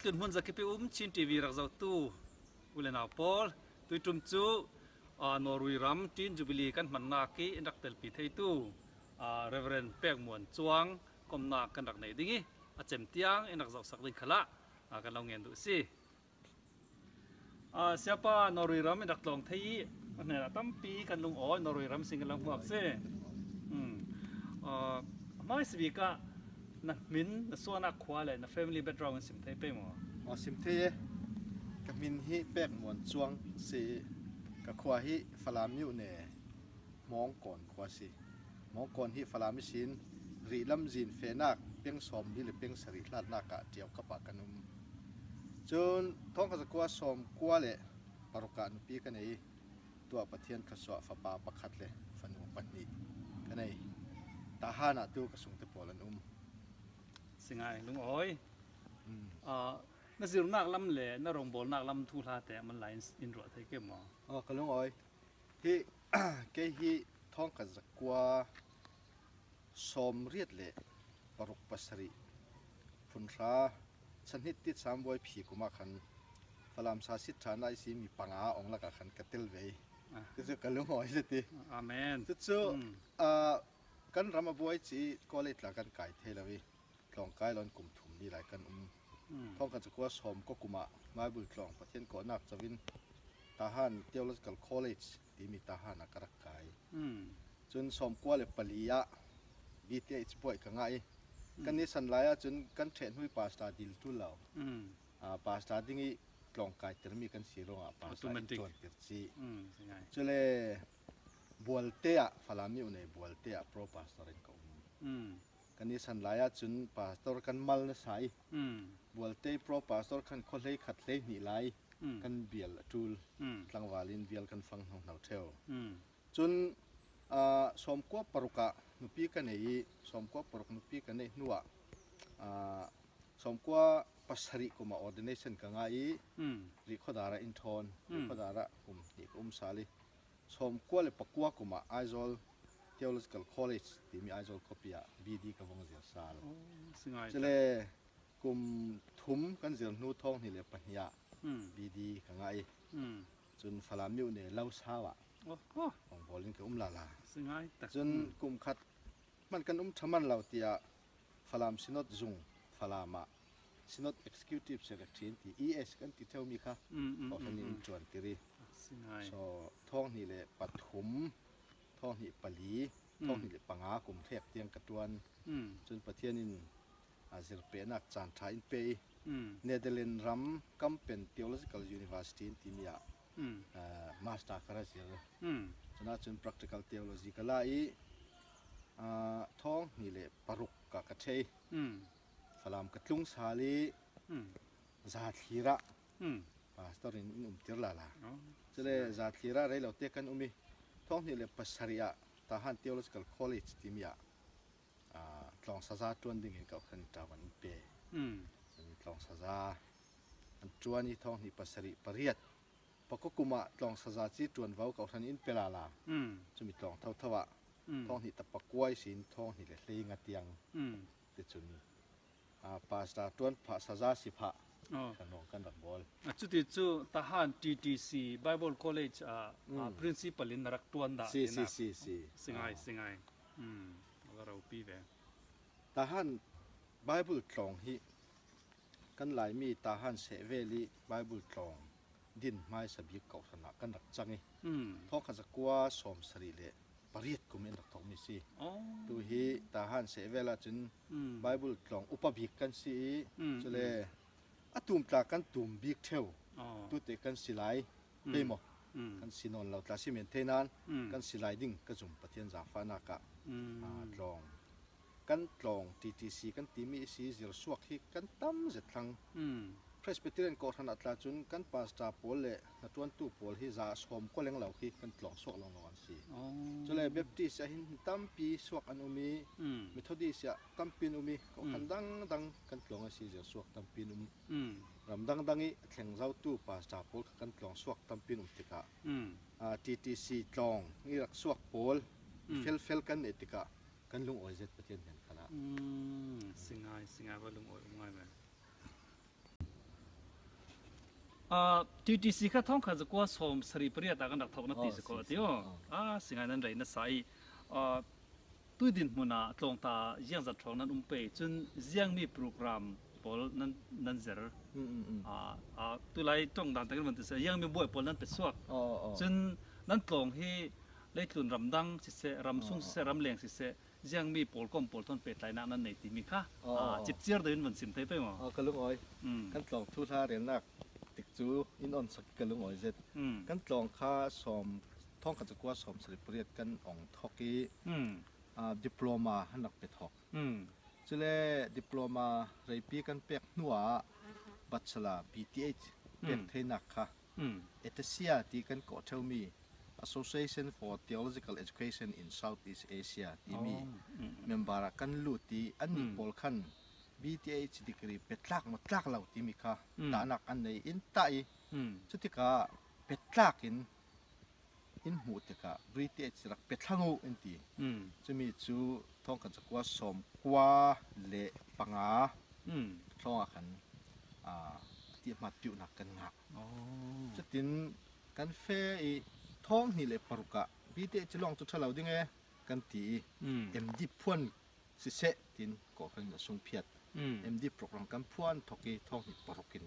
ตุนหุ่นจะคิดไปชินทีวีรักเจ้าตู้อุเลนาปอลตุยจุมจูนอรุยรัมจีนจูบิลีกันมันนากีนักเตลปีไทยตู้เรเวเรนแปกมวนจวงกอมนากันดักไหนดิ้งอาเจมเตียงนักเจ้าสักดิขละกันลองเงินดูสิเสียป้านอรุยรัมนักลองไทยเนี่ยตั้มปีกันลุงอ๋อนอรุยรัมสิงกันลองหัวเซ่ไม่สบิกะนะมินนะส่วนนักขวาเลยนะ family background สิมไทยไปหมอสิมไทยกับมินฮิแปกมวนจวงสิกับขวาฮิฟลามิวเน่มองก่อนขวาสิมองก่อนฮิฟลามิสินรีลัมจินเฟนักเปียงสอมนี่หรือเปียงสริลาดนักะเดียวกับปากกันจนท้องขจักว่าสอมกว่าเลยปรุการปีกันไอตัวประเทศขสวฝาปาประคัดเลยฟันหัวปันนี้กันไอตาหานาตัวกระสุนตะปอลันสิงไงลุงอ้อยน่าสิรุนักลำเล่น่ารองบอลนักลำทุลาแต่มันไหลอินรัวไทยเก็บหมอกลุงอ้อยที่เกฮีท้องขจักว่าสอมเรียดเล่ปรุกปัสริพุนราฉันฮิตติดสามวัยผีกุมาขันฟลามซาสิฐานไอซีมีปังอาองละกะขันกระเตลเวก็จะกันลุงอ้อยสิติอาเมนจุดกันรำบวยจีก็เลยหลักกันไก่เทลวีลองไก่ลอนกลุ่มถุมนี่หลายกันท้องกันจะกว่าสมก็กุมะมาบุกลองประเทศก่อนนักจะวินทหารเทียวลกับคอลเลจที่มีทหารนักรักไก่จนสมกว่าเลยปลียะบีเตจป่วยกันไงกันนี้สันไลจนกันเทรนหุยปาสตาดิลทุลาวปาสตาดิ้งลองไก่จะมีกันสีรงปาสตาดิลตัวเกิดซีจะเลยบัวเตะฟลามิวในบัวเตะโปรปาสตอร์เองกันนี้สันไลจนปาสตอร์กันมัลนสายบัวเตะโปรปาสตอร์กันคนเลยขัดเลยหนีไลกันเบียลทูลกลางวาลินเบียลกันฟังของเราเทวจนสมกัวปรุกะนุปีกันนี้สมกัวปรุกนุปีกันนี้นัวสมกัวปัสริกุมาออร์ดิเนชันกันไงริคดาระอินทอนริคดาระนี่สาลีสมกัวเลยปักกัวกุมาไอโซลเทียลสกัลคอลเลจที่มีไอโซลคอปีอะบีดีกับวงเสียสาลจะเลยกุมทุมกันเสียนูทองนี่เลยปัญญาบีดีกันไงจนฟลามิวเนี่ยเล่าสาวะของบอลลินกับลาลาจนกลุ่มขัดมันกันทำมันเราเตียฟลามซินอตจุงฟลามะซินอตเอ็กซ์คิวทีฟเซเลคชั่นที่ ES กันที่เท่ามีค่ะเอาคนนี้จวนติรีท้องนี่เลยปัทุมท้องนี่ปลีท้องนี่เลยปังอากลุ่มเทพเตียงกระตวนจนประเทศนี้อาเซอร์เปนักจานทายอินเปย์เนเธอร์แลนด์รัมกัมเป็นเทโอโลจิคัลยูนิเวอร์ซิตี้ที่มีมาสเตอร์คลาสเลยฉะนั้นจน practical theology ก็ไล่ท้องนี่เลยปรุกกับกระเทยฝรั่งกระตุงสาลีซาทีระปาสตอรินติร์ลาลาจะเลยซาทีระเรื่องเราเทียกันท้องนี่เลยปัสริยะทหาร theological college ที่มีลองซาซาจวนดิ่งกับขันตาวันเปย์ลองซาซาอันจวนนี่ท้องนี่ปัสริปริยัตพอก็กุมาลองสซาจีจวนว้ากับทันอินเปลาลาจะมีลองเท่าทว่าท้องหิตะปะกวยสินท้องหิเลยเลยงัดยังติดจุนี้ปาสตาจวนภาษาซาสิพะกันน้องกันดับบอลจุดที่จุดทหาร TTC Bible College principal อินรักตวนดาสิงไงเราปีเวทหาร Bible คลองหิกันหลายมีทหารเสเวลี Bible คลองดินไม้สบีเก่าสนักกันดักจังไงท้องขจักว่าสมสรีเลปริยกุมินดักทองมิซีดูฮีทหารเสเวลาจนไบเบิลกล่องอุปบิกกันสิจะเลยตุ่มตากันตุ่มบิกเทวตุเตกันสิไลเปมอกกันสินอนเราตาสิเมนเทนันกันสิไลดิ้งกระจุมปะเทียนจาฟานากะกล่องกันกล่อง TTC กันตีมีสีเสือสวกที่กันตั้มเสร็จทั้งPresbyterian ก็ถนัดละจุนกันปาสตาโพลเลยนัดวันตู้โพลที่จะสมก็เลี้ยงเหล่าที่กันกล่องสวกลงนอนสิจะเลยแบบที่จะเห็นตั้มปีสวกอันมีมิทอดีเสียตั้มปีนมีก็กันดังกันกล่องสิจะสวกตั้มปีนรำดังอีแข่งเจ้าตู้ปาสตาโพลกันกล่องสวกตั้มปีนติกะTTC กล่องนี่รักสวกโพลเฟลกันเอติกะกันลุงอ้อยเจ็ดประเทศเห็นขนาดสิงไงก็ลุงอ้อยง่ายไหม TTC ka thong kha zakwa som sri priya ta kan dak thok na ti se ko tio singai nan rei na sai tu din muna tlong ta jiang za thong nan pe chun jiang mi program pol nan zer tu lai tong dan ta kan man se jiang mi boy pol nan pe suak chun nan tlong hi leitlun ramdang si se ramsung se ramleng si se jiang mi pol kom pol ton pe tlai na nan nei ti mi kha chip chiar dein man sim thei pe mo ka lung oi kan tlong thu tha rian nak tik chu in on sak ka lung oi zet kan tlong kha som thong ka chakwa som sri priat kan ong thoki diploma hanak pe thok chule diploma reipi kan pek nuwa bachelor PTH pek theinak kha etasia ti kan ko theu-mi Association for Theological Education in Southeast Asia timi member kan luti ani pol khan BTH degree petlak matlak lau timi kha tanak an nei in tai chutika petlak in hu tika BTH rak petlangu enti chumi chu thong kan chakwa som kwa le panga thong khan ti ma tiu nak kan nga chutin kan fe thong ni le paruka BTH long chu thalau dinge kan ti MD phuan si se tin ko kan sung phiat MD program kan phuan thoki thong ni parukin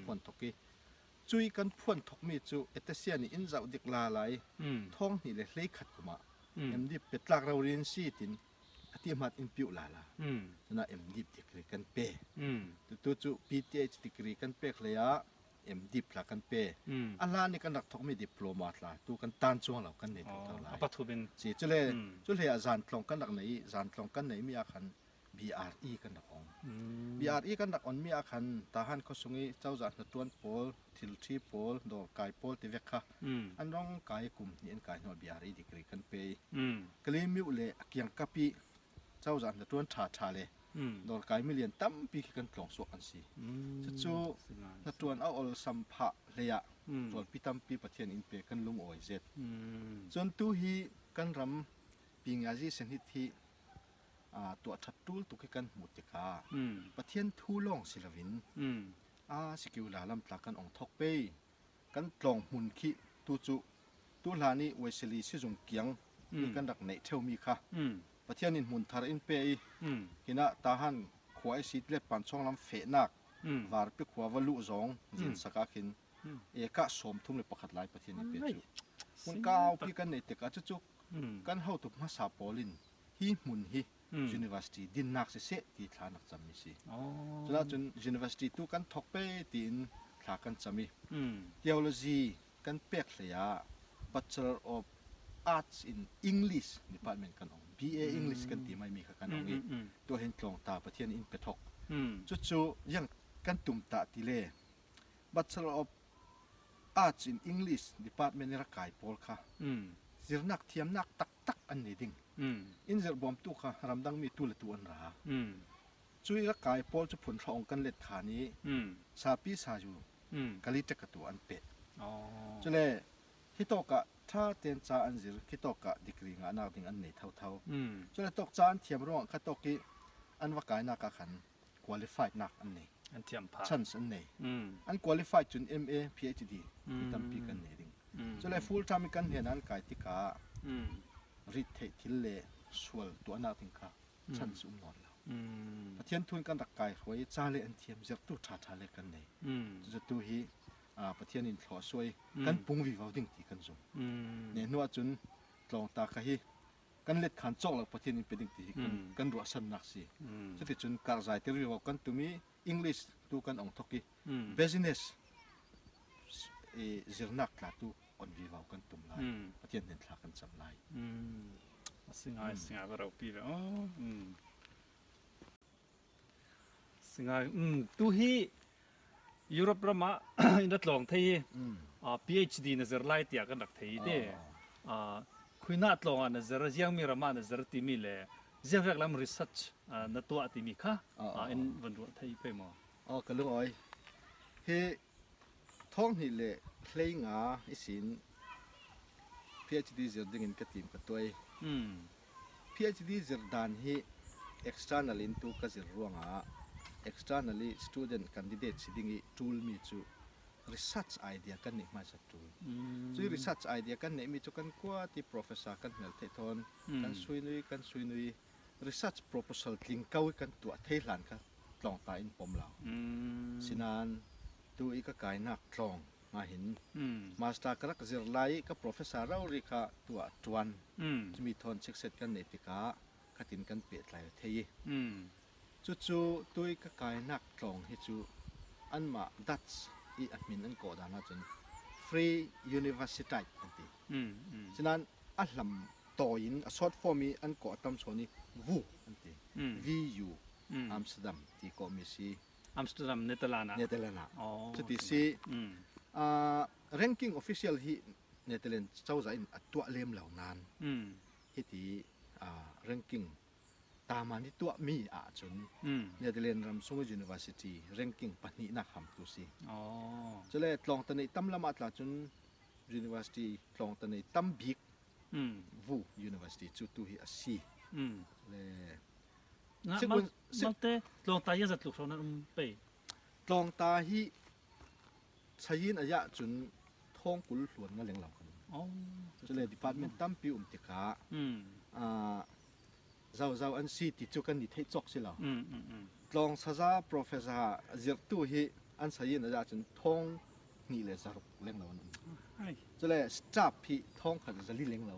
phuan thoki chui kan phuan thok mi chu etasia ni in zau dik la lai thong ni le hlei khat kuma MD petlak rawrin si tin ati mat in piu la na MD degree kan pe tu chu PTH degree kan pe khleya MD pla kan pe ala ni kan rak thok mi diploma tla tu kan tan chuang law kan nei thok la apa thubin si chule azan thlong kan rak nei zan thlong kan nei mi a khan BRE kan rak ong BRE kan rak on mi a khan ta han kho sungi chawza na tuan pol thil thi pol dor kai pol ti vekha an rong kai kum ni en kai no BRE degree kan pe kali mi ule akyang kapi chawza na tuan tha le dor kai million tam pi kan tlong so an si chu na tuan a ol sampha leya dor pitam pi pathian in pe kan lung oi zet chon tu hi kan ram pingaji sen hi thi to thattul tu ki kan mutika pathian thu long silavin sikiu la lam tla kan ong thok pe kan tlong hun khi tu chu tu lani weiseli si jung kiang ni kan dak nei theu mi kha pathian in mun thar in pe hina tahan khwai sit le pan chong lam fe nak war pe khwa walu zong jin saka khin eka som thum le pakhat lai pathian in pe chu mun kaw pi kan nei te ka chu kan how to ma sa polin hi mun hi university din nak se ti thlanak chammi si chula chun university tu kan thok pe tin thla kan chami theology kan pek hleya Bachelor of Arts in English department kan ong BA English kan ti mai mi kha kan ong to hen tlong ta pathian in pe thok chu yang kan tum ta ti le Bachelor of Arts in English department ra kai pol kha zirnak thiam nak tak an ni ding in zer bom tu kha ramdang mi tu le tu an ra chui ra kai pol chu phun thong kan let kha ni sa pi sa ju kali te ka tu an pe chule hitoka tha ten cha an zir hitoka degree nga na ding an nei thau chule tok chan thiam rong kha toki an wa kai na ka khan qualified nak an nei an thiam pha chance an nei an qualified chun MA PhD tam pi kan nei ding chule full time kan hen an kai ti ka rit thei thil le sual tu ana ting kha chance non la pathian thun kan dak kai khoi cha le an thiam zer tu tha le kan nei chu tu hi pathian in thlo soi kan pung vi vaw ding ti kan zum ne nuwa chun tlong ta kha hi kan let khan chok la pathian in peding ti kan ro san nak si chu chun kar zai te ri kan tumi English tu kan ong thoki business zirnak la tu on vi vaw kan tum lai pathian nen thla kan cham lai singai barau pi singai tu hi Europe rama in that long thei PhD na zer lai tia kan rak thei de khuina tlong an zer jiang mi rama na zer ti mi le jiang vek lam research na to ati mi kha in van ro thei pe mo ka lung oi he thong hi le thlei nga isin PhD zer ding in ka tim ka toy PhD zer dan hi external in tu ka zer ruanga externally student candidate sidingi tool mi chu research idea กันนี่มาสักตัวจุย research idea กันนี่มีจุกันกว่าที่ professor กันเหนือเททอนกันซุยนุย research proposal ลิงเก้ากันตัวเทหลานครับลองตายอินปมเราสินานตัวอีกกายนักลองมาเห็นมาสตาร์กรักเซอร์ไลกับ professor เราริกาตัวจวนจะมีทอนเช็คเซตกันเนติกาขัดินกันเปียดไหลเทยจู่ตัวอีกกายนักลองให้จู่อันมาดัตส์อีอันมินอันก่อดานาจน free university อันตีฉะนั้นอัลลัมต่อยินช็อตฟอร์มีอันก่อตำโซนี่วูอันตี VU อัมสเตอร์ดัมที่ก่อมีซีอัมสเตอร์ดัมเนเธอร์แลนด์จุดที่ซีranking official ที่เนเธอร์แลนด์เจ้าใจตัวเล่มเหล่านั้นที่ranking ตามมาที่ตัวมีจนเนเธอร์แลนด์รัมซุง University ranking ปัจจุบันนักทำตัวสิจะเลยลองตอนนี้ตั้มละมาตลาดจน University ลองตอนนี้ตั้มบิ๊กวู University จุดตัวที่ซีเลยซึ่งมันเตะลองตายังจะถูกชนนั้นไปลองตาที่ใช้ยินอายะจนท้องกุลหลวนนั่นเองเราจะเลย Department ตั้มปีติกาเจ้าอันซีติจุกันดิเทจอกสิเราลองซาซา professor เจิตัวที่อันใช้ยินอายะจนท้องนี่เลยสรุปเล่งเราจะเลยสจับพี่ท้องขัดจะลีเล่งเรา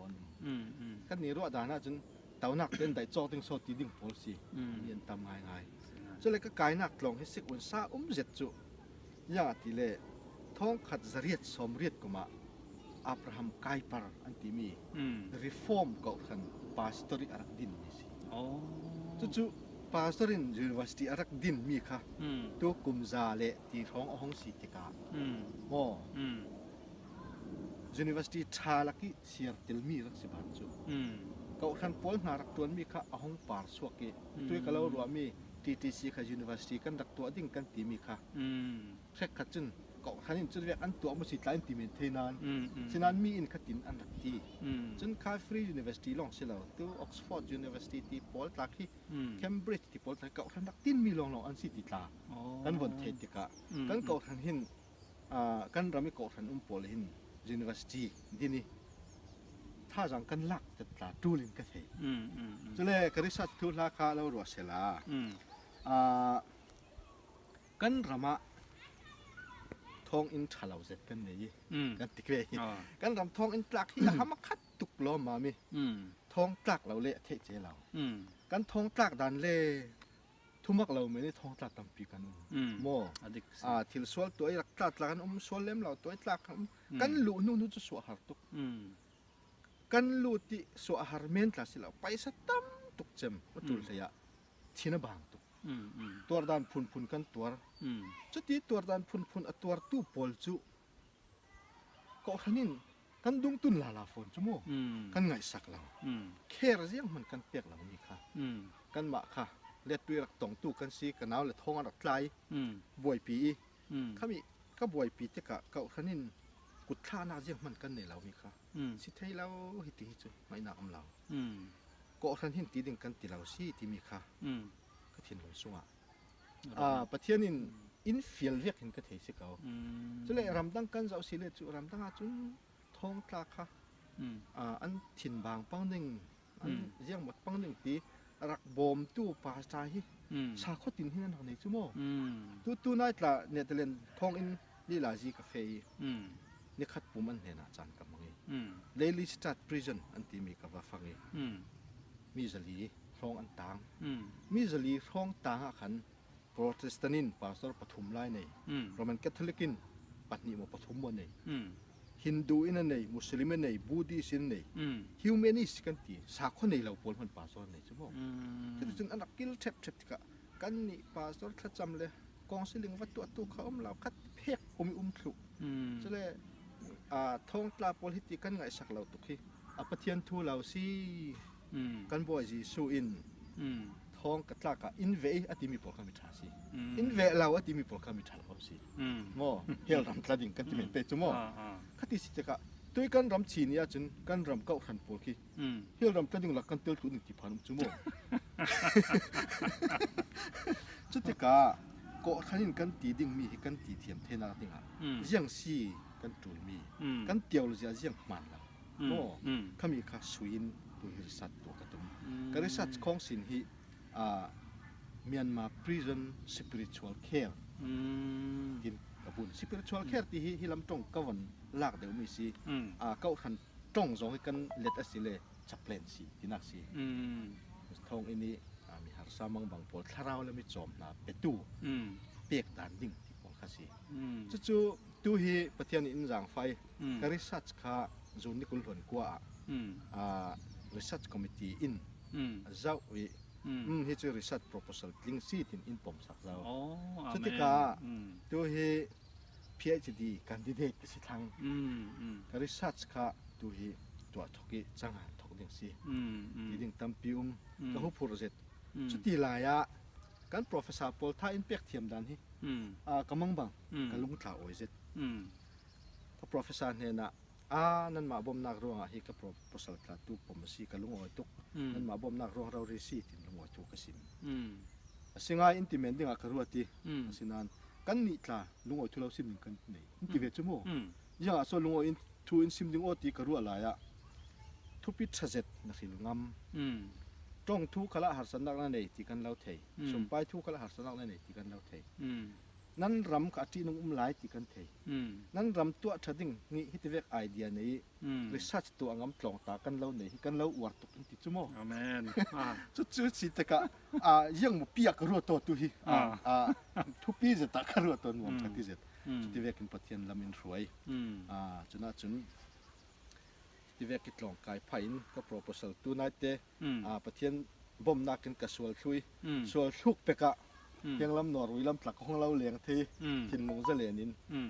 กันนี่รู้ว่าดานะจนเต่านักเดินได้จอดถึงโซตีดิ่งโพลซีเรียนตามง่ายจะเลยก็กายนักลองให้สิกวันซาเจ็ดจุยาติเล่ท้องขัดจะเรียดสมเรียดกุมาอับราฮัมไกปาร์อันที่มี reform ก็ขัน pastori อารักดินมีสิจู่ๆ pastori university อารักดินมีค่ะตัวกุมซาเล่ที่ท้องห้องสิติกาuniversity ชาลักิเสียร์ติลมีรักสิบาจูก็ขันพอลนารักตัวมีค่ะห้องปาร์สวกตัวก็เรารวมมี TTC ค่ะ university กันรักตัวดิ่งกันที่มีค่ะเช็คขัดจนก็ขันจุดเรียกอันตัวมันสิทธิ์ไลน์ที่มีเทนานฉะนั้นมีอินขัดตินอันรักที่จนค่า Free University ลองเสียแล้วตัว Oxford University ที่พอลตักที่ Cambridge ที่พอลตักก็ขันรักตินมีลองอันสิทธิ์ตากันวันเทติกะกันก็ขันหินกันรามีก็ขันพอลหิน University ที่นี่ถ้าจังกันลักจะตาดูลินก็เทจะเลยกริษัททุลาคาเรารัวเสลากันรามาท้องอินทาลาวเซกันนี่กันติเกยกันรำท้องอินตลักที่หามาคัดตุกล้อมามีท้องตลักเราเละเทเจเรากันท้องตลักดันเล่ทุมักเราไม่ได้ท้องตลักตำปีกันโมทิลสวลตัวไอ้รักตลักกันสวลเล่มเราตัวไอ้ตลักกันลู่นู่นจะสวหาตุกกันลู่ที่สวหาเมนตลักสิเราไปสตั้มตุกเจมวัตถุเสียที่น่าบางตุกตัวด้านพุนกันตัวจุดที่ตัวด้านพุนตัวตู้ปอลจูก็ขันินกันดุงตุนลาฟอนจูโมกันไงสักเราแค่ระยะมันกันเปียกเรามีค่ะกันมาค่ะเล็ดด้วยรักตองตู้กันซีกันเอาเล็ดท้องรักไกลบวยปีข้ามีก็บวยปีที่ก็ขันินกุดท่านาเสียงมันกันในเรามีค่ะสิไทยเราหิติจุไม่น่าอำเราก็ขันหินตีดึงกันตีเราซีที่มีค่ะก็เทียนหลงสวะประเทศนี้อินฟิลเวียกเห็นก็เทสิเก่าจะเลยรำตั้งกันเราสิเลจุรำตั้งจุนท้องตาค่ะอันถิ่นบางปังหนึ่งอันเยี่ยงหมดปังหนึ่งตีรักบอมตู้ปลาใจชาโคตินที่นั่นในชั่วโมงตู้นั่นละเนเธอร์แลนด์ท้องอินลีลาจีกาแฟนี่ขัดปุ่มอันเห็นอาจารย์กับมึงเลลิสตัดพริซันอันที่มีกับว่าฟังมีจลีท้องอันต่างมีจลีท้องต่างขันโปรเตสแตนต์ปาสตอร์ปฐุมไลน์ในโรมันคาทอลิกินปัตนิโมปฐุมวันในฮินดูอินในมุสลิมในบูดิสในฮิวแมนิสกันที่สาคนในเราพลพันปาสตอร์ในใช่ไหมที่จริงอันดับกิลเทปติกะกันนี่ปาสตอร์ทัดจำเลยกองสิลิงวัตถุตัวเขาเราคัดเพียกอมถุจะเลยท้องตลาด politic กันไงสักเราตุกี้ปะเทียนทูเราซีกันบ่อยจีสูอินท้องกระตากอินเวอติมีพอคามิทาสิอินเวเราอติมีพอคามิทาเราสิโม่เฮลรำกระดิ่งกันที่เหม็นเตจุโม่ขัดที่สิเจกะตัวกันรำชีนี่จนกันรำเก้าขันโปกี้เฮลรำกระดิ่งหลักกันเตลทุนที่พันจุโม่จุดที่กะ ก็คันกันตีดิ่งมีกันตีเทียมเทนาติงอ่ะยังซีกันตูมีกันเตียวเลยจะยังมันละโอ้เขามีค่าสวินตัวริษัทตัวกระตุ้มกริษัทของสินฮีMyanmar Prison Spiritual Care กินกระบุน Spiritual Care ที่ฮิลำตรงกวันลากเดี๋ยวมีสิเขาขันตรงสองให้กันเล็ดสิเลจับเลนสิที่นักสิทองอันนี้มีหาสามังบางปอดทาราวแล้วมีจอมนะเป็ดตู้เปียกด่านดิ่งที่ปอดข้าสิจู่ๆตู้ฮีประเทศนี้อินจังไฟกริษัทข้าจูนนี่กุลหวนกว่าResearch Committee in เจ้าวิฮิจู Research Proposal ลิงซีตินอินปมสักเจ้าสุดที่กาตัวเฮ PhD candidate สิทางกริษัทข้าตัวเฮตัวทกิจังหันทกลิงซีที่ดิงตั้มพิมก็หุบโปรเจกต์สุดที่ลายะกัน Professor Paul ท่าอินเปียกเทียมดันฮีกำมังบังกันลุงข่าวโอ้ยเจ็ดก็ Professor เนี่ยนะนั่นมาบ่มนักร้องฮิกับ proposal กระตุกผมสิกะลุงอ้อยตุกนั่นมาบ่มนักร้องเรารีซีติลุงอ้อยตุกกะสิมสิงาอินติเมนต์ดิงอะกะรัวติสินันกันนี่ตาลุงอ้อยตุเราสิมกันนี่อินติเวจโมยังอะโซลุงอ้อยทูอินซิมดิงอ้อยติกะรัวลายะทุปิดซะเจ็ดนะสิลุงงำต้องทุกขละหัสนักนั่นเองที่กันเราเทยสมไปทุกขละหัสนักนั่นเองที่กันเราเทยนั่นรำกับที่นุ่มหลายที่กันเทยนั่นรำตัวชดิ่งนี่ฮิตเวกไอเดียนี้รีเสิร์ชตัวงำตลองตากันเราเนี่ยกันเราอวดตุกติดจุโมอาเมนจุดสิตะกะยังมุปีกรัวตัวตุฮีทุปีจะตะกรัวตัวนุ่มทักที่เจ็ดที่เวกินปะเทียนลามินรวยจุน่าจุนที่เวกิตลองกายไพ่ก็ proposal ตัวนั้นเตปะเทียนบ่มนักกันกระสวลช่วยสวลชุกเปกะเพียงลำนอร์วิลำปลักของเราเลี้ยงที่ทินลงเจริญนิน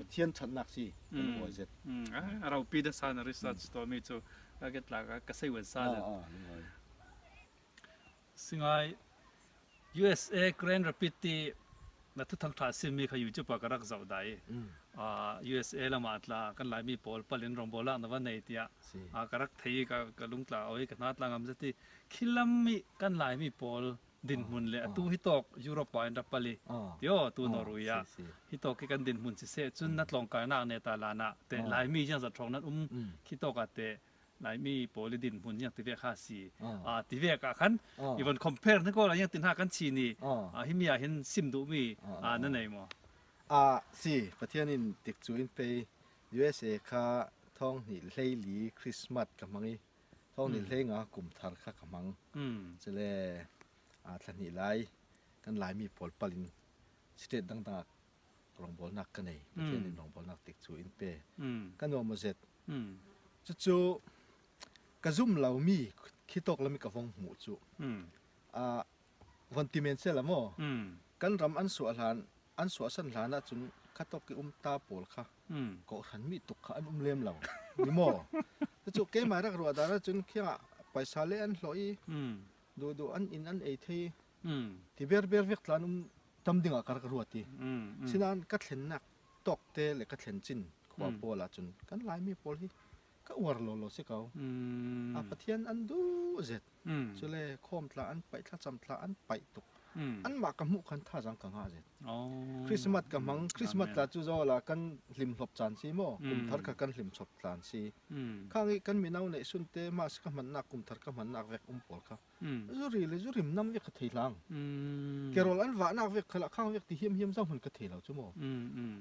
เทียนฉันนักสิเป็นหัวเจ็ดเราปีเดสานริสัตตัวมีจูก็เกิดหลักก็ใช้เวสานสิ่งไอ้ USA Grand Rapids นักทุกทางทางซิมีเขาอยู่จุดปากรักษาได้USA ละมาตลากันหลายมีปอลปลินรองบอลนวันในที่กรักไทยกับลุงตลาเอาไว้กันนัดละงำจะที่คิลมีกันหลายมีปอลดินมุนเลยตู้ฮิตอกยุโรปอินดับปลีเดี๋ยวตัวนอร์เวียฮิตอกกันดินมุนสิเสจุนนัดลองการนักเนตาลานะแต่หลายมีอย่างสัตว์ทองนั้นฮิตอกอะแต่หลายมีโปลิดินมุนอย่างที่เวียข้าสีที่เวียกขันอีวันคอมเพลนี่ก็อะไรอย่างตินหากันชีนี่ฮิมีเห็นซิมดูมีนั่นเองมั้งสิประเทศนี้ติดจูนไป USA ข้าท้องนี่เลี้ยคริสต์มาสกับมังอีท้องนี่เลี้ยงกลุ่มทาร์ข้ากับมังจะเลยทันทีไล่กันหลายมีผลปลินสเตตต่างๆรองบอลนักกันเองประเทศนี้รองบอลนักติดจูอินเปกันว่ามาเสร็จจู่ๆกระซุ่มเรามีคิดตกแล้วมีกระฟงหูจู่วันที่เมนเซลละโมกันรำอันสวสันหลานะจุนคัดตกกิตาโปลค่ะก็ขันมีตุกขาอันเลี้ยมเราดิโมจู่ๆแกมารักรัวดานะจุนเขี้ยไปซาเลอันลอยดูอันอินอันเอทีที่เบียร์เวกลานุทำดิ่งอากาศกรัวตีสินันกัดเห็นนักตกเตะเลยกัดเห็นจินขวบโบลาจุนกันหลายมีโปลีก็อวดโลโลสิเขาปะเทียนอันดูเจ็ดจุเลยโคมทลาอันไปถ้าจำทลาอันไปตกอันมากระมุกันท่าจังกังหาเจ็ดคริสต์มาสกับมังคริสต์มาสลาจูโจลากันลิมหลบจานซีโมกุมทัดกันลิมหลบจานซีข้างนี้กันมีน้าในสุนเตมาสกับมันนักกุมทัดกับมันนักเวกปอลค่ะจูริมน้ำเวกกระเทียงเกโรลันว่านักเวกขลักข้างเวกที่เฮียมๆซ้ำมันกระเทียงเราจูโม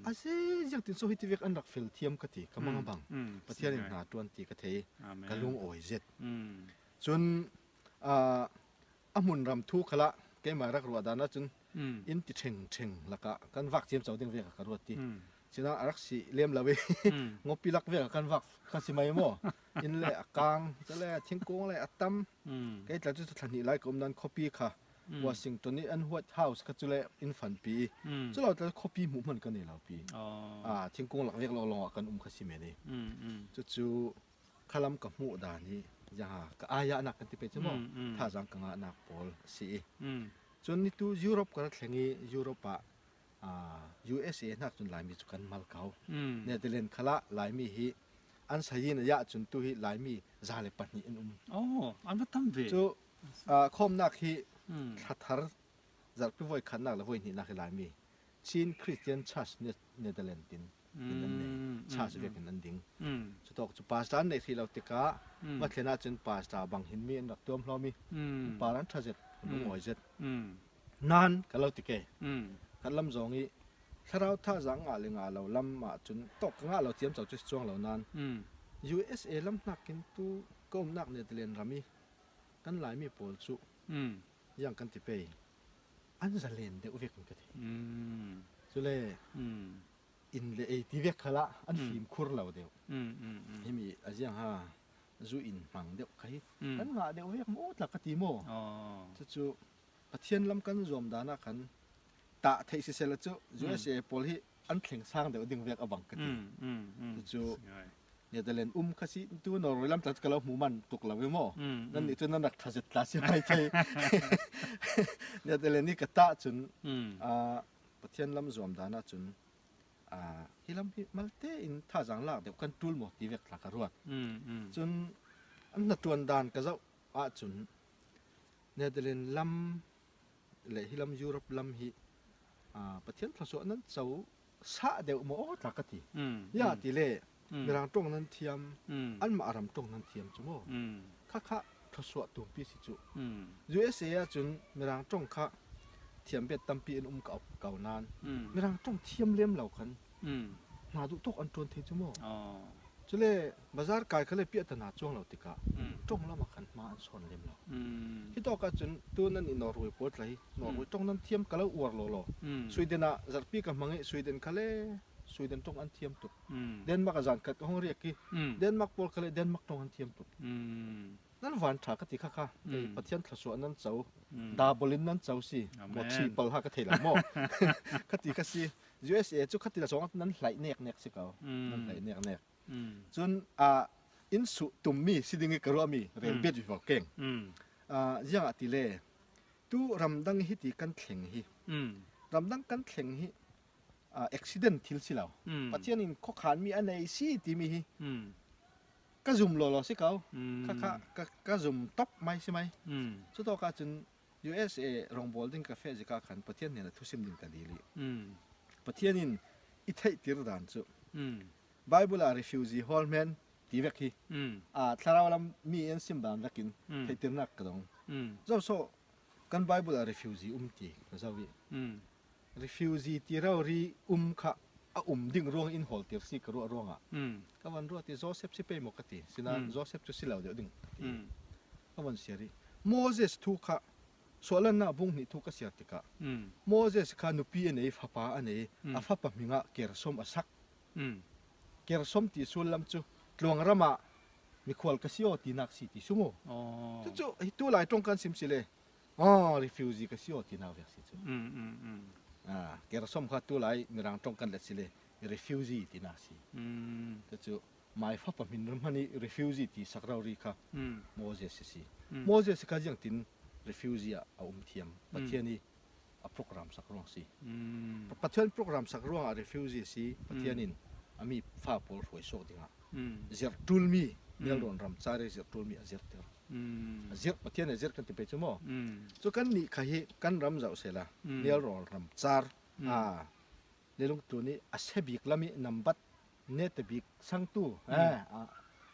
อาเซียตินโซฮิติเวกอันรักเฟลเทียมกระเทียงกับมังบังประเทศนี้หนาตัวนตีกระเทียงกันลุงโอยเจ็ดจนอามุนรำทุกขละแกมารักรัวดานะจนอินติเชงแล้วก็กันวักเทียมเจ้าดึงเวกกันรัวตีฉะนั้นรักสิเลี้ยมละเวงบปีลักเวกกันวักกันสิไม่โมอินเล่กางจะเล่ทิ้งกงเล่อัตตัมแกจะจุดทันทีไล่กรมนั้นคอปีค่ะวอชิงตันนี้อันหัวเฮาส์ก็จะเล่อินฟันปีจะเราจะคอปีหมู่มันกันนี่เราปีทิ้งกงหลักเวกเราลองกันกันสิไม่เนี่ยจู่ๆขลัมกับหมู่ดานี้ยังก็อายะนักกันที่เป็นชั่วโมงถ้าจังกังนักปอลสีจนนี่ตัวยุโรปก็แข่งยุโรปUSA นักจนหลายมีจุกันมาลเกาเนเธอร์แลนด์ขละหลายมีฮีอันสายนี่ยะจนตัวฮีหลายมีซาเลปันนี่อันว่าตั้มเวจู่คอมนักฮีทัดจัดพิวอยขันนักแล้วพิวนี่นักหลายมี ชินคริสเตียนชัชเนเธอร์แลนด์ตินนั่นเองชาชเวกันนั่นดิงสุดท้ายจุปาสตานในที่เราติกามาเทน่าจนปาสตาบางหินมีอันดักตัวเรามีปารันทัศน์นุ่งหอยเจ็ดนานกันเราติเกกันลำจงอีถ้าเราท่าจังอะไรงาเราลำมาจนตกงาเราเตรียมจะจุดช่วงเหล่านั้น USA ลำนักกินตู้ก็นักเนเธอร์แลนด์รามีกันหลายมีโพลสุยังกันติเปย์อันจะเล่นเดี๋ยวเวกมันก็ทีสุเล่อินเลยที่เวกขละอันฟิล์มคูร์เราเดียวที่มีอาจจะฮะจูอินมังเดียวใครกันงาเดียวเวกโมดหลักกติโมจู่ประเทศลำกันรวมดานะกันตาไทยเซลจู่ USA โพลที่อันแข็งสร้างเดี๋ยวดึงเวกอบังกติจู่เนเธอร์แลนด์ข้าศึกตัวนอร์เวย์ลำตัดกะลาหมู่มันตุกลาวิโมนั่นนี่ตัวนั้นนักทัศน์ทัศน์ไม่ใช่เนเธอร์แลนด์นี่ก็ตาจนประเทศลำรวมดานะจนฮิลำมาเลเซียอินท่าจังลากเดี๋ยวกันตูลหมดที่เวกหลักกระรวดจนอันนั้นตัวด่านก็จะจนเนเธอร์แลนด์ลำเลยฮิลำยุโรปลำฮิประเทศทั้งสองนั้นเจ้าสะเดี๋ยวหมดหลักกติยาติเล่มีรางตรงนั้นเทียมอันมาอารมณ์ตรงนั้นเทียมจุโม่ข้าทศวรรษตุ่มปีสิจุ USA จนมีรางตรงข้าเทียมเป็ดตั้มปีอันเก่านานมีรางตรงเทียมเลี้ยมเหล่ากันนาดูตกอันตรวนเทจุโม่จุเล่บาซาร์กายเขาเลยเปียตนาจ้วงเหล่าติกาตรงแล้วมากันมาอันสอนเลี้ยมเหล่าที่ต่อกันจนตัวนั้นอินนอร์เวย์ปวดไหลนอร์เวย์ตรงนั้นเทียมกันแล้วอวดโลสวีเดนจัดปีกับมังเอสวีเดนเขาเลยสวีเดนตรงอันเทียมตุกเดนมาร์กจานกัดห้องเรียกกี่เดนมาร์กโพลเขาเลยเดนมาร์กตรงอันเทียมตุกนั่นวันถากติข้าประเทศทศวรรษนั้นเจ้าดาบลินนั้นเจ้าสิหมดชีพลหักเทละโม่คติข้าสิ USA จุคติละสองนั้นไหลเนกสิเก่านั้นไหลเนกจนอินสุตุมมีสิดิ่งกระรัวมีเรียนเบียดอยู่เก่งยังติเล่ตู้รำดังฮิติกันแข่งฮิรำดังกันแข่งฮิaccident ทิลสิแล้วประเทศนี้ข้อขานมีอันไหนสิที่มีก็ซุ่มโลสิเขาก็ซุ่มท็อปไหมใช่ไหมสุดท้ายก็จน USA รองบอลดิ้งกาแฟจิกาขันประเทศนี้นะทุกสิ่งดิ่งกันดีเลยประเทศนี้อิทธิติรดานสุBible a refugee hallman ที่เวกีถ้าเราลำมีอันซิมบานนักินให้ติรนักกระดงเจ้าโซ่กัน Bible a refugeeตีก็จะวิ refugee ที่เรารีค่ะดิ่งร่วงอินฮอลเตอร์สิกรัวร่วงก็วันรัวที่โจเซฟสิไปหมกติสินะโจเซฟจุสิเหล่าเดียวดิ่งก็วันเสียรีโมเสสทุกข์ส่วนนั้นบุ้งนี่ทุกข์เสียติกะโมเสสขานุปีอันนี้ฟ้าป่าอันนี้ฟ้าป่ามิงะเกรสมอสักเกรสมที่ส่วนลำจุหลวงรามามีขวัญกษีโอที่นักสิที่สุโมจู่ตัวหลายตรงกันสิมสิเลยrefugee กษีโอที่นักเวกสิจู่เกรสมข้าตัวหลายมีรางตรงกันเลยสิเลย refugee ที่นักสิจู่ไม่ฟ้าป่ามินรำมันนี่ refugee ที่สักเรารีค่ะโมเสสสิโมเสสก็ยังติน refugee เทียมประเทศนี้โปรแกรมสักรองสิประเทศโปรแกรมสักรองrefugee สิประเทศนี้มีฟ้าโพลหวยโซดิ้งเจียร์ตูลมีเรื่องรอนรำซาเรเจียร์ตูลมีเจียร์เตอร์เจียร์ประเทศนี้เจียร์กันที่เป็นชั่วโมงส่วนกันนี่ใครกันรำจะเอาเสร็จละเรื่องรอนรำซาร์เรื่องตัวนี้อาเซบิกละมีนับบัตเนตบิกสังตู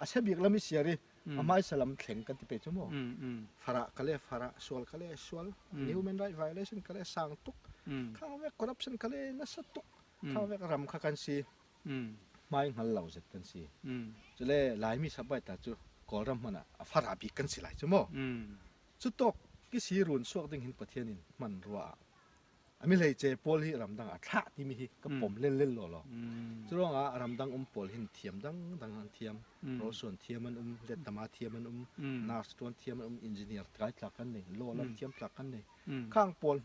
อาเซบิกละมีเสียรีอาไม่สลัมแข่งกันที่เป็นชั่วโมงฟาระก็เลยฟาระสวลก็เลยสวล human right violation ก็เลยสังตุกข้าวเวก corruption ก็เลยนัสตุกข้าวเวกรำข้ากันสิไม่หันเหล่าเสร็จกันสิจะเล่หลายมีสบายแต่จู่ก่อรำมันฟาระบิกกันสิหลายชั่วโมงสุดตกกิสีรุนสวกดึงหินประเทศนี้มันรัวไม่เลยเจโพลีรำดังท่าที่มีก็ผมเล่นหล่อจะร้องรำดังโพลหินเทียมดังเทียมโรส่วนเทียมมันเล็ดตมาเทียมมันนาสตัวเทียมมันอินจิเนียร์ไกด์หลักกันนี่โลลำเทียมหลักกันนี่ข้างโพล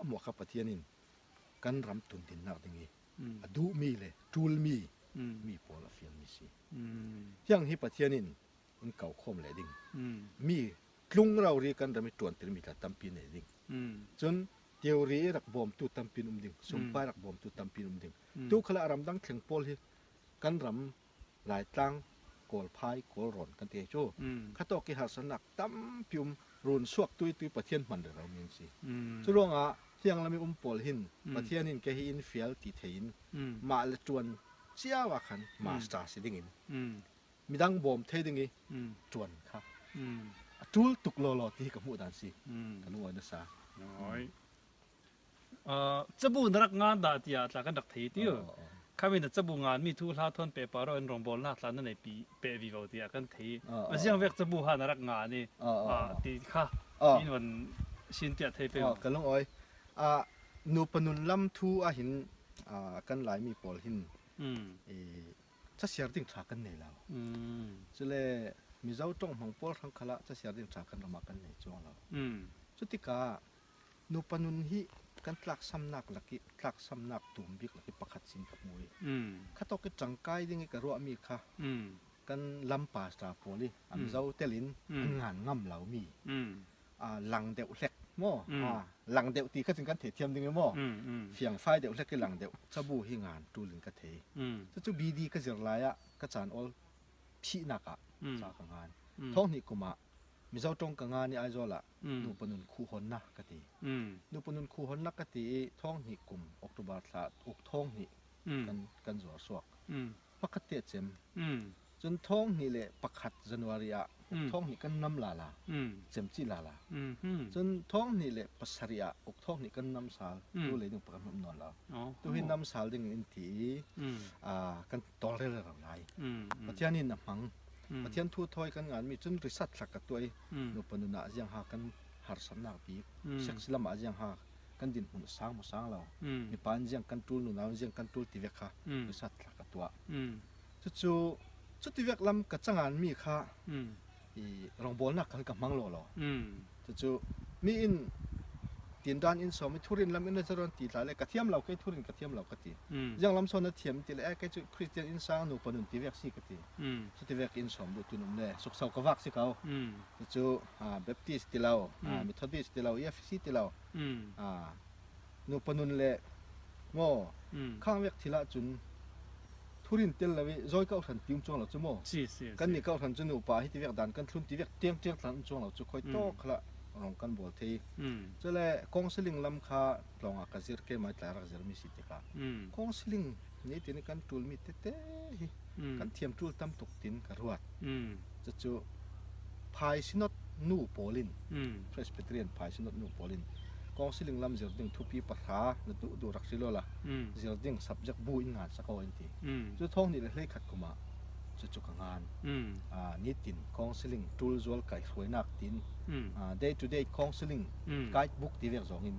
หมวกกับประเทศนี้กันรำตุนดินนักดึงนี้ดูมีเลยจูลมีโพลเฟียนมีสิยังที่ประเทศนี้มันเก่าคมเลยดิ่งมีกลุ่มเราเรียกกันแต่ไม่ตรวจแต่มีการตั้มปีนดิ่งจนเทอรีรักบอมตุตั้มปีนดิ่งสมไปรักบอมตุตั้มปีนดิ่งทุกขณะรำดังแข่งโพลที่กันรำหลายตั้งโกลพายโกลรอนกันเตะโจ้ข้าตอกกิหาสนักตั้มพิมรุนสวกตุยประเทศมันเดี๋ยวเรามีสิจะร้อง พียงละมีปอลหินประเทศนินแกหินเฟียลติเทินมาละจวนเสียว่าคันมาสตาร์สิดิงินมีดังบอมเทดิงิจวนค่ะจูลตุกโลที่กับหมู่ดันสิกันงอยนะซะน้อยจะบูนรักงานดาติยาตลากันดักเทติวข้ามีจะบูงานมีทูลาทอนเปปารอนรองบอลลาตลานั่นในปีเปวิวติยากันเทอาเซียงเวกจะบูหานรักงานนี่ตีค่ะนี่วันชินเตียเทเปกันลงอ้อยนูปนุนลำทูหินกันหลายมีปอลหินจะเสียดิ่งฉากันในเราจะเลยมีเจ้าจ้องของปอลทั้งขละจะเสียดิ่งฉากันมากันในจ้องเราสุดที่กานูปนุนฮิกันทลักซ้ำนักลักทลักซ้ำนักตุ่มบิกลักประคัดสินกับมวยข้าตอกจังไกดิ่งกับรัวมีค่ะกันลำป่าสตาโพลีมีเจ้าเตลินงานง่ำเหล่ามีหลังเดวเล็กมั่วหลังเดวตีก็ถึงกันเทียมดิ่งมั่วเฟียงไฟเดวเล็กก็หลังเดวจะบูให้งานตูลินกะเทจะจูบีดีก็จะไล่ก็จานอลพี่นักจากงานท้องนี้กุมามีเจ้าตรงกับงานนี่ไอ้จอละนูปนุนคู่หนนักกะตีนูปนุนคู่หนนักกะตีท้องนี้กุมออกตุบาทลาอกท้องนี้กันจัวสวกพักเตะเจมจนท้องนี่แหละประคัดจันวารีอะท้องนี่กันน้ำลาลาเจมจีลาลาจนท้องนี่แหละปัสริยะอกท้องนี่กันน้ำสาลดูเลยดึงประกันนอนแล้วตัวหินน้ำสาลดึงอินทีกันตอลเรื่องอะไรปัจจัยนี้น้ำมังปัจจัยทูทอยกันงานมีจนริษัทหลักกับตัวนูปนุนอาจยังหากันหาสำนักปีเซ็กซิลมาอาจยังหากันดินหุ่นสร้างมาสร้างเรามีปานยังกันตูลนูนายังกันตูลติเวค่ะริษัทหลักกับตัวจู่จุดที่เวียกลำกับจังงานมีค่ะรองบอลนักกันกับมังโลหรอจู่มีอินตีนด้านอินสอมีทุรินลำอินเดอร์รอนตีหลายเลยกระเทียมเราแค่ทุรินกระเทียมเรากระตียังลำโซนเทียมตีเลยแค่จุคริสเตียนอินสางนูปนุนตีเวียกสิกระตีจุดที่เวียกอินสอมดูตุนุ่มเลยสุกเสากวักสิเขาจู่เบปติสตีเรามิทอดิสตีเราเอฟซีตีเรานูปนุนเลยโง่ข้างเวียกทีละจุนทุรินเตลเลยจอยเขาทันติ้งจงเราจะโม่กันนี่เขาทันจุนอุปาหิที่เวียกดันกันทุนที่เวียกเตียงทันจงเราจะคอยโตขละรองกันบอลทีจะเลยกองสลิงลำคาลองอากาศเกี่ยมาแต่รักเจอมีสิทธิ์ค่ะกองสลิงนี่ที่นี่กันตูลมีเตะกันเทียมตูลตั้มตกตินกันรวดจะจูพายสินอตนูโปลินเพรสเปเตรียนพายสินอตนูโปลินกองสลิงลำเจอดึงทุบปีปัทหาดูรักสิโลละเจอดึงสับจักบูอินงานสักวันทีจะท้องนี่เลยขัดกุมาจะจุกงานนี่ตินกองสลิงตูลจวลไก่สวยนักตินday to day counseling guidebook ti ver zongin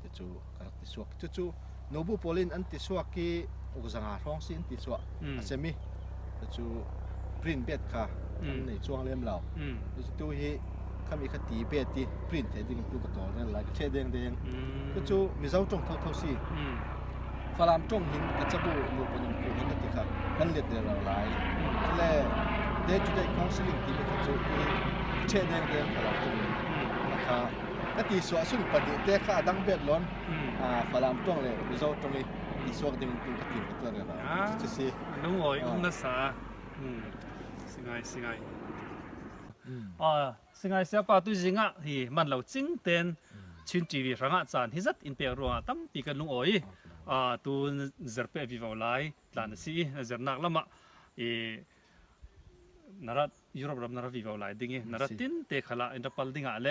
te chu karak ti suak chu nobu polin an ti suak ki ugzanga rong sin ti suak asemi te chu print bet kha nei chuang lem law tu hi khami khati bet ti print te ding tu ka tol ren la che deng deng chu mi zau tong thau thau si falam tong hin ka chabu lu panin ku hin ti kha kan let de la lai le day to day counseling ti ka chuเช่นเดียวกันนะครับก็ตีสวสุนปฏิเตค่ะดังเบ็ดล้นฝรั่งตรงเลยวิจารณ์ตรงนี้ตีสวดึงตัวกติกตัวเดียวกันจะสิลุงอ๋อยนัสาสิงไงสิงไงเสียป่าตุจิงะที่มันเราจริงเต็นชินจีวีรังอาจารย์ที่จัดอินเปียรัวตั้มปีกันลุงอ๋อยตัวเจอร์เปวิวาไลหลานสิเจอร์นักละมะนารัตยุโรปรับนารัตวิวาไลดิ้งนารัตตินเตะขละอินทรัพย์ดิ้งอะไร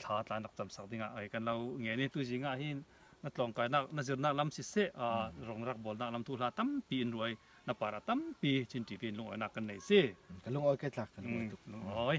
ท้าทายนักจำสักดิ้งไอ้กันเราเงี้ยนี่ตุจิงะหินนักลองกายนักนักเจอร์นักลำสิเสรองรักบอลนักลำทุลาตั้มปีนรวยนับปาระตั้มปีชินจีวีลุงอ๋อยนักกันไหนสิกันลุงอ๋อยแค่หลักกันลุงอ๋อย